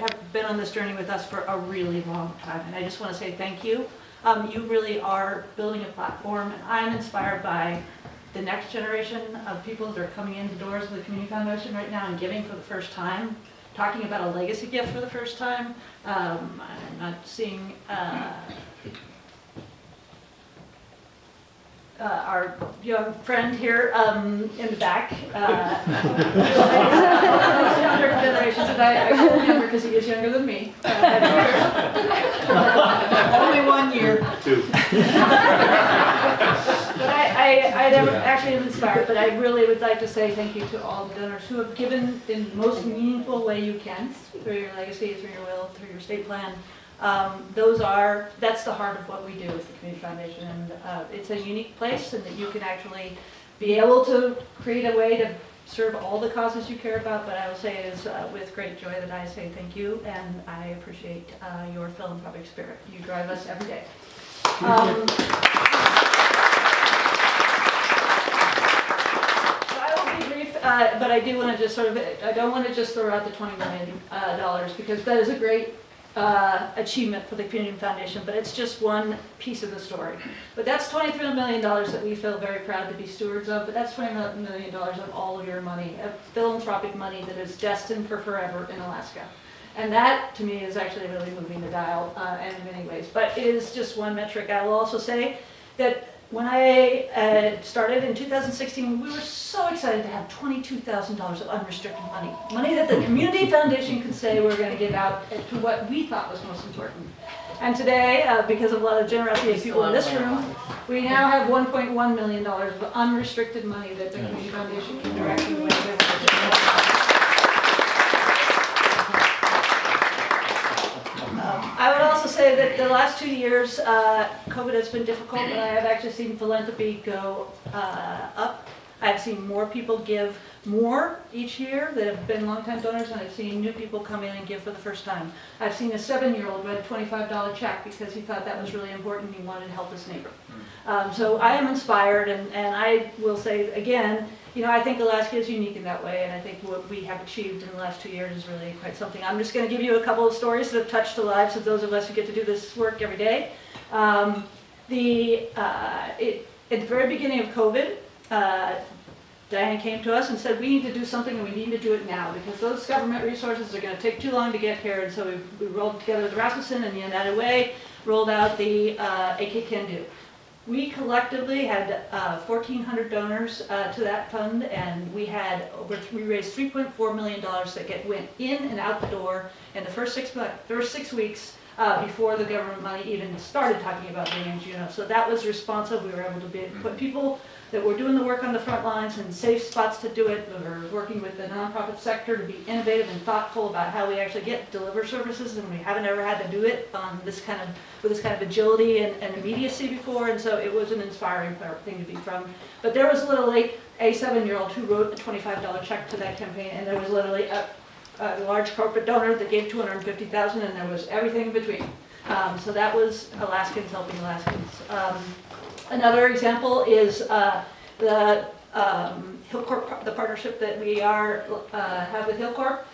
have been on this journey with us for a really long time, and I just want to say thank you. You really are building a platform, and I'm inspired by the next generation of people that are coming into the doors of the Community Foundation right now and giving for the first time, talking about a legacy gift for the first time. I'm not seeing our young friend here in the back. Younger generations, and I call him younger because he is younger than me. Only 1 year. Two. But I never actually am inspired, but I really would like to say thank you to all the donors who have given in the most meaningful way you can, through your legacy, through your will, through your estate plan. That's the heart of what we do with the Community Foundation, and it's a unique place, and that you can actually be able to create a way to serve all the causes you care about. But I will say it is with great joy that I say thank you, and I appreciate your philanthropic spirit. You drive us every day. But I do want to just I don't want to just throw out the $20 million because that is a great achievement for the Community Foundation, but it's just one piece of the story. But that's $23 million that we feel very proud to be stewards of, but that's $20 million of all of your money, of philanthropic money that is destined for forever in Alaska. And that, to me, is actually really moving the dial in many ways. But it is just one metric. I will also say that when I started in 2016, we were so excited to have $22,000 of unrestricted money. Money that the Community Foundation could say we're going to give out to what we thought was most important. And today, because of a lot of generosity of people in this room, we now have $1.1 million of unrestricted money that the Community Foundation can direct you wherever they want to do. I would also say that the last 2 years, COVID has been difficult, but I have actually seen philanthropy go up. I've seen more people give more each year that have been longtime donors, and I've seen new people come in and give for the first time. I've seen a 7-year-old write a $25 check because he thought that was really important and he wanted to help his neighbor. So I am inspired, and I will say again, I think Alaska is unique in that way, and I think what we have achieved in the last 2 years is really quite something. I'm just going to give you a couple of stories that have touched the lives of those of us who get to do this work every day. At the very beginning of COVID, Diane came to us and said, we need to do something, and we need to do it now, because those government resources are going to take too long to get here. And so we rolled together with Rasmussen and the United Way, rolled out the AK Can Do. We collectively had 1,400 donors to that fund, and we raised $3.4 million that went in and out the door in the first 6 weeks before the government money even started talking about being in Juneau. So that was responsive. We were able to put people that were doing the work on the front lines in safe spots to do it. We were working with the nonprofit sector to be innovative and thoughtful about how we actually deliver services, and we haven't ever had to do it with this kind of agility and immediacy before. And so it was an inspiring thing to be from. But there was literally a 7-year-old who wrote a $25 check to that campaign, and there was literally a large corporate donor that gave $250,000, and there was everything in between. So that was Alaskans helping Alaskans. Another example is the Hilcorp, the partnership that we have with Hilcorp.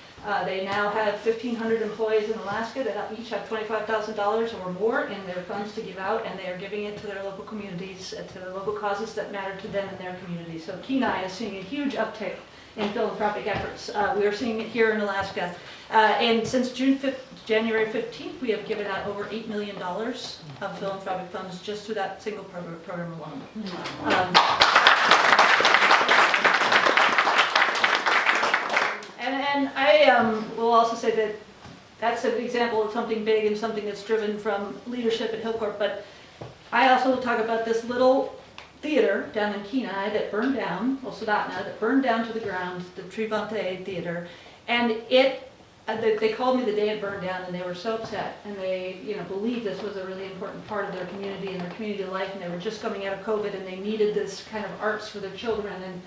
They now have 1,500 employees in Alaska that each have $25,000 or more in their funds to give out, and they are giving it to their local communities, to the local causes that matter to them and their community. So Kenai is seeing a huge uptick in philanthropic efforts. We are seeing it here in Alaska. And since January 15th, we have given out over $8 million of philanthropic funds just through that single program alone. And I will also say that that's an example of something big and something that's driven from leadership at Hilcorp. But I also will talk about this little theater down in Kenai that burned down, Sodatna, that burned down to the ground, the Trivante Theater. And they called me the day it burned down, and they were so upset, and they believed this was a really important part of their community and their community life, and they were just coming out of COVID, and they needed this kind of arts for their children. And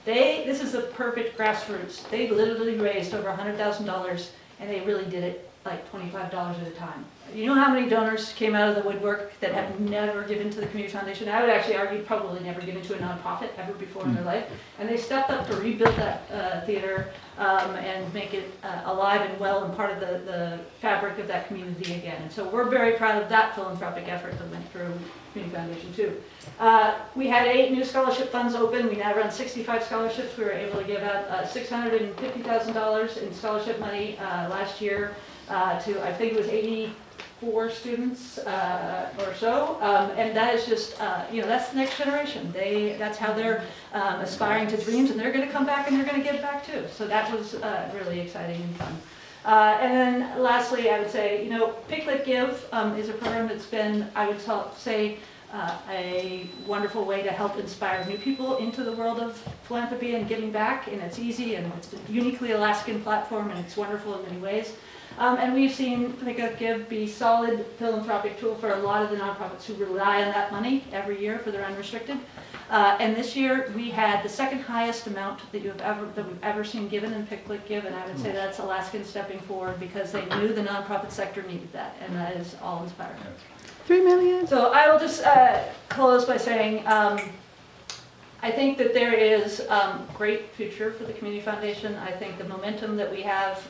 this is the perfect grassroots. They literally raised over $100,000, and they really did it like $25 at a time. You know how many donors came out of the woodwork that have never given to the community foundation? I would actually argue probably never given to a nonprofit ever before in their life. And they stepped up to rebuild that theater and make it alive and well and part of the fabric of that community again. And so we're very proud of that philanthropic effort that went through Community Foundation too. We had 8 new scholarship funds open. We now run 65 scholarships. We were able to give out $650,000 in scholarship money last year to, I think it was 84 students or so. And that is just, that's the next generation. That's how they're aspiring to dreams, and they're going to come back and they're going to give back too. So that was really exciting and fun. And then lastly, I would say, Pick, Lick, Give is a program that's been, I would say, a wonderful way to help inspire new people into the world of philanthropy and giving back. And it's easy, and it's a uniquely Alaskan platform, and it's wonderful in many ways. And we've seen Pick, Lick, Give be solid philanthropic tool for a lot of the nonprofits who rely on that money every year for their unrestricted. And this year we had the second highest amount that we've ever seen given in Pick, Lick, Give, and I would say that's Alaskans stepping forward because they knew the nonprofit sector needed that, and that is all inspiring. 3 million. So I will just close by saying I think that there is great future for the Community Foundation. I think the momentum that we have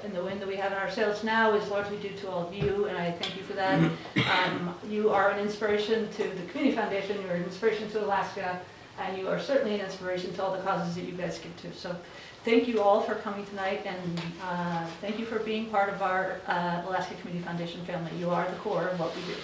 and the wind that we have in our sails now is largely due to all of you, and I thank you for that. You are an inspiration to the Community Foundation, you're an inspiration to Alaska, and you are certainly an inspiration to all the causes that you guys give to. So thank you all for coming tonight, and thank you for being part of our Alaska Community Foundation family. You are the core of what we do.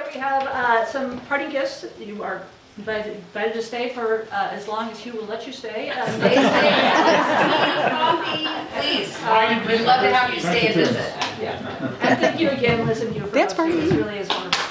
We have some parting gifts. You are invited to stay for as long as Hugh will let you stay. Stay, coffee, please. We'd love to have you stay and visit. Yeah. And thank you again, Liz and Hugh, for Dance hosting. party. This really is wonderful.